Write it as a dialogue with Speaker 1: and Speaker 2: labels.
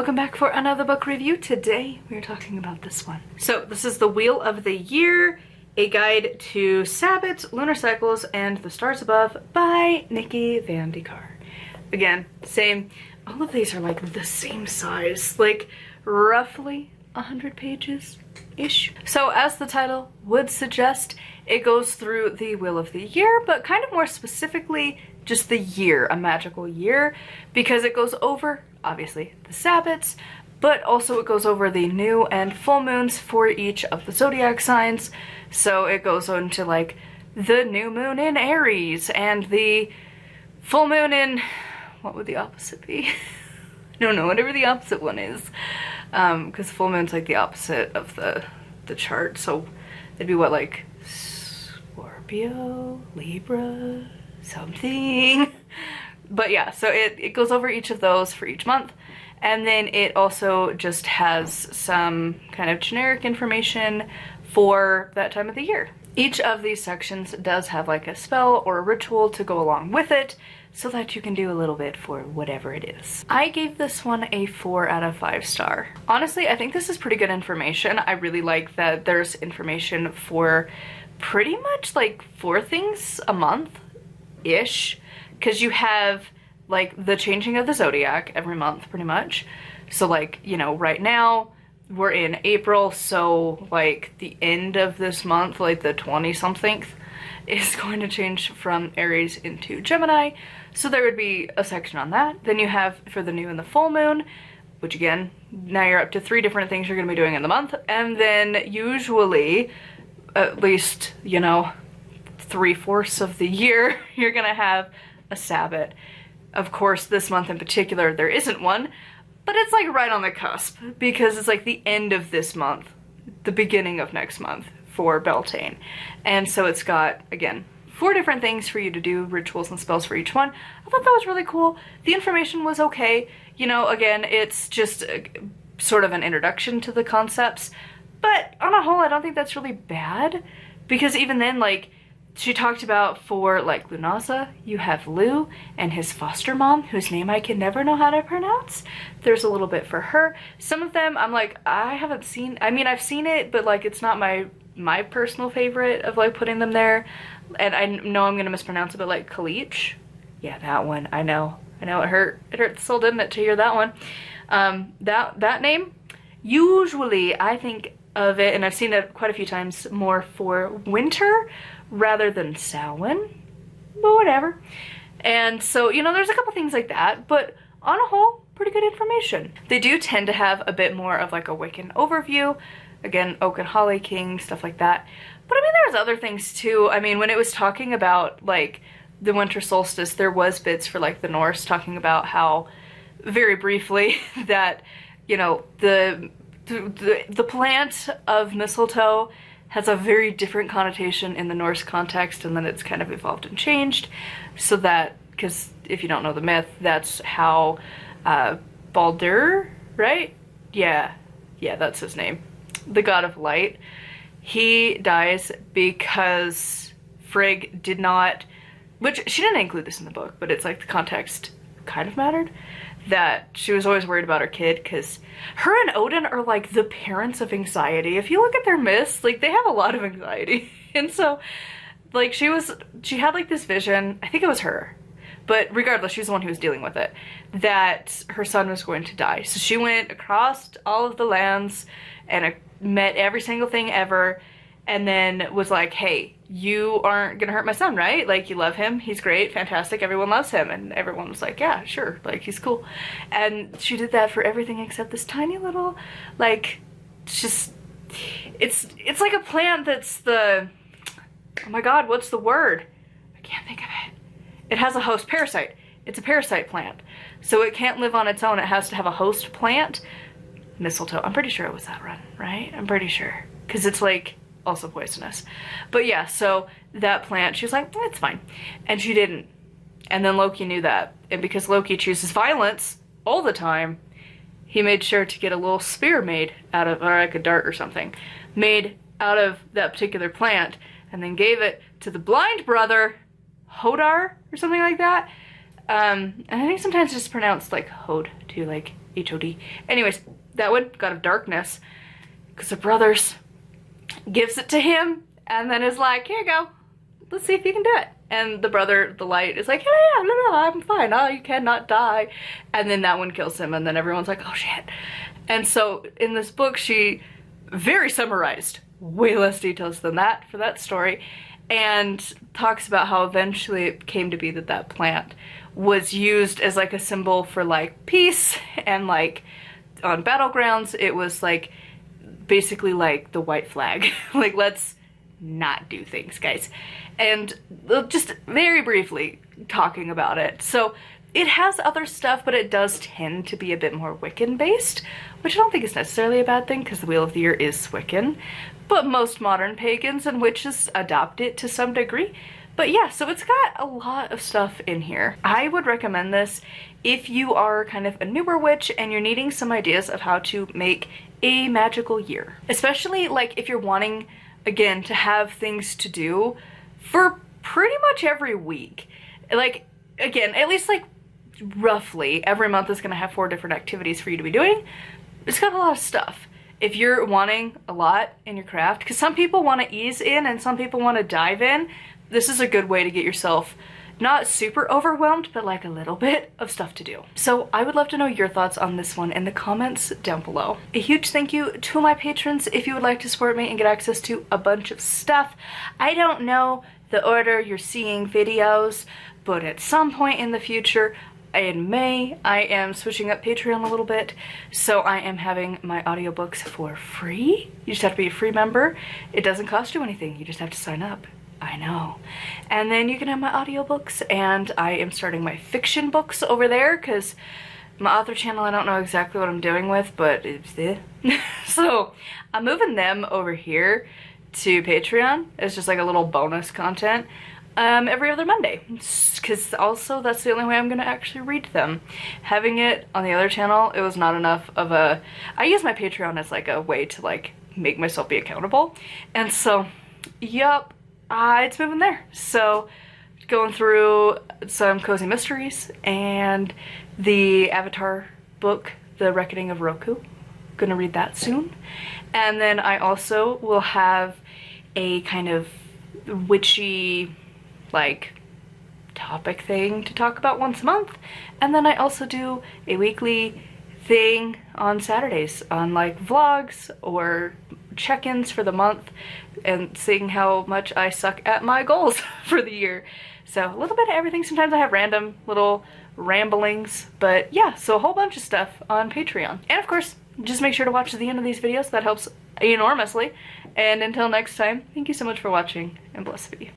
Speaker 1: Welcome back for another book review. Today we are talking about this one. So this is The Wheel of the Year, a guide to Sabbats, lunar cycles, and the stars above by Nikki Van de Kar. Again, same, all of these are like the same size, like roughly 100 pages-ish. So as the title would suggest, it goes through the Wheel of the Year, but kind of more specifically just the year, a magical year, because it goes over, obviously, the Sabbats, but also it goes over the new and full moons for each of the zodiac signs. So it goes into like the new moon in Aries and the full moon in, what would the opposite be? I don't know, whatever the opposite one is. Because full moon's like the opposite of the chart, so it'd be what, like Scorpio, Libra, something. But yeah, so it goes over each of those for each month, and then it also just has some kind of generic information for that time of the year. Each of these sections does have like a spell or a ritual to go along with it, so that you can do a little bit for whatever it is. I gave this one a 4 out of 5 star. Honestly, I think this is pretty good information. I really like that there's information for pretty much like 4 things a month-ish, because you have like the changing of the zodiac every month pretty much. So like, you know, right now we're in April, so like the end of this month, like the 20-something, is going to change from Aries into Gemini. So there would be a section on that. Then you have for the new and the full moon, which again, now you're up to 3 different things you're gonna be doing in the month. And then usually, at least, you know, 3/4 of the year, you're gonna have a Sabbat. Of course, this month in particular, there isn't one, but it's like right on the cusp, because it's like the end of this month, the beginning of next month for Beltane. And so it's got, again, 4 different things for you to do, rituals and spells for each one. I thought that was really cool. The information was okay. You know, again, it's just sort of an introduction to the concepts, but on a whole, I don't think that's really bad, because even then, like, she talked about for, like, Lunaza, you have Lou and his foster mom, whose name I can never know how to pronounce. There's a little bit for her. Some of them, I'm like, I haven't seen, I mean, I've seen it, but, like, it's not my personal favorite of, like, putting them there. And I know I'm gonna mispronounce it, but, like, Kalich? Yeah, that one, I know, it hurt the soul, didn't it, to hear that one. That name, usually I think of it, and I've seen it quite a few times, more for winter rather than Samhain, but whatever. And so, you know, there's a couple things like that, but on a whole, pretty good information. They do tend to have a bit more of like a Wiccan overview, again, Oak and Holly King, stuff like that. But I mean, there was other things too. I mean, when it was talking about like the winter solstice, there was bits for like the Norse talking about how, very briefly, that, you know, the plant of mistletoe has a very different connotation in the Norse context, and then it's kind of evolved and changed. So that, because if you don't know the myth, that's how Baldur, right? Yeah, that's his name. The god of light. He dies because Frigg did not, which she didn't include this in the book, but it's like the context kind of mattered, that she was always worried about her kid, because her and Odin are like the parents of anxiety. If you look at their myths, like they have a lot of anxiety. And so like she had like this vision, I think it was her, but regardless, she was the one who was dealing with it, that her son was going to die. So she went across all of the lands and met every single thing ever, and then was like, hey, you aren't gonna hurt my son, right? Like, you love him, he's great, fantastic, everyone loves him. And everyone was like, yeah, sure, like, he's cool. And she did that for everything except this tiny little, like, just, it's like a plant that's the, oh my god, what's the word? I can't think of it. It has a host, parasite. It's a parasite plant. So it can't live on its own, it has to have a host plant. Mistletoe, I'm pretty sure it was that one, right? I'm pretty sure, because it's like, also poisonous. But yeah, so that plant, she was like, it's fine. And she didn't. And then Loki knew that. And because Loki chooses violence all the time, he made sure to get a little spear made out of, or like a dart or something, made out of that particular plant, and then gave it to the blind brother, Hodar, or something like that. And I think sometimes it's pronounced like Hod too, like H-O-D. Anyways, that one, God of Darkness, because the brothers gives it to him and then is like, here you go, let's see if you can do it. And the brother, the light, is like, yeah, no, I'm fine. Oh, you cannot die. And then that one kills him, and then everyone's like, oh shit. And so in this book, she very summarized, way less details than that for that story, and talks about how eventually it came to be that that plant was used as like a symbol for like peace, and like on battlegrounds, it was like basically like the white flag. Like, let's not do things, guys. And just very briefly talking about it. So it has other stuff, but it does tend to be a bit more Wiccan based, which I don't think is necessarily a bad thing because the Wheel of the Year is Wiccan, but most modern pagans and witches adopt it to some degree. But yeah, so it's got a lot of stuff in here. I would recommend this if you are kind of a newer witch and you're needing some ideas of how to make a magical year. Especially like if you're wanting, again, to have things to do for pretty much every week. Like, again, at least like roughly every month is gonna have 4 different activities for you to be doing. It's got a lot of stuff. If you're wanting a lot in your craft, because some people want to ease in and some people want to dive in, this is a good way to get yourself not super overwhelmed, but like a little bit of stuff to do. So I would love to know your thoughts on this one in the comments down below. A huge thank you to my patrons. If you would like to support me and get access to a bunch of stuff, I don't know the order you're seeing videos, but at some point in the future, in May, I am switching up Patreon a little bit, so I am having my audiobooks for free. You just have to be a free member. It doesn't cost you anything, you just have to sign up. I know. And then you can have my audiobooks, and I am starting my fiction books over there because my author channel, I don't know exactly what I'm doing with, but it's there. So I'm moving them over here to Patreon as just like a little bonus content every other Monday, because also that's the only way I'm gonna actually read them. Having it on the other channel, it was not enough of a, I use my Patreon as like a way to like make myself be accountable, and so yup, it's moving there. So going through some cozy mysteries and the Avatar book, The Reckoning of Roku. Gonna read that soon. And then I also will have a kind of witchy like topic thing to talk about once a month. And then I also do a weekly thing on Saturdays on like vlogs or check-ins for the month and seeing how much I suck at my goals for the year. So a little bit of everything. Sometimes I have random little ramblings, but yeah, so a whole bunch of stuff on Patreon. And of course, just make sure to watch the end of these videos. That helps enormously. And until next time, thank you so much for watching, and blessed be.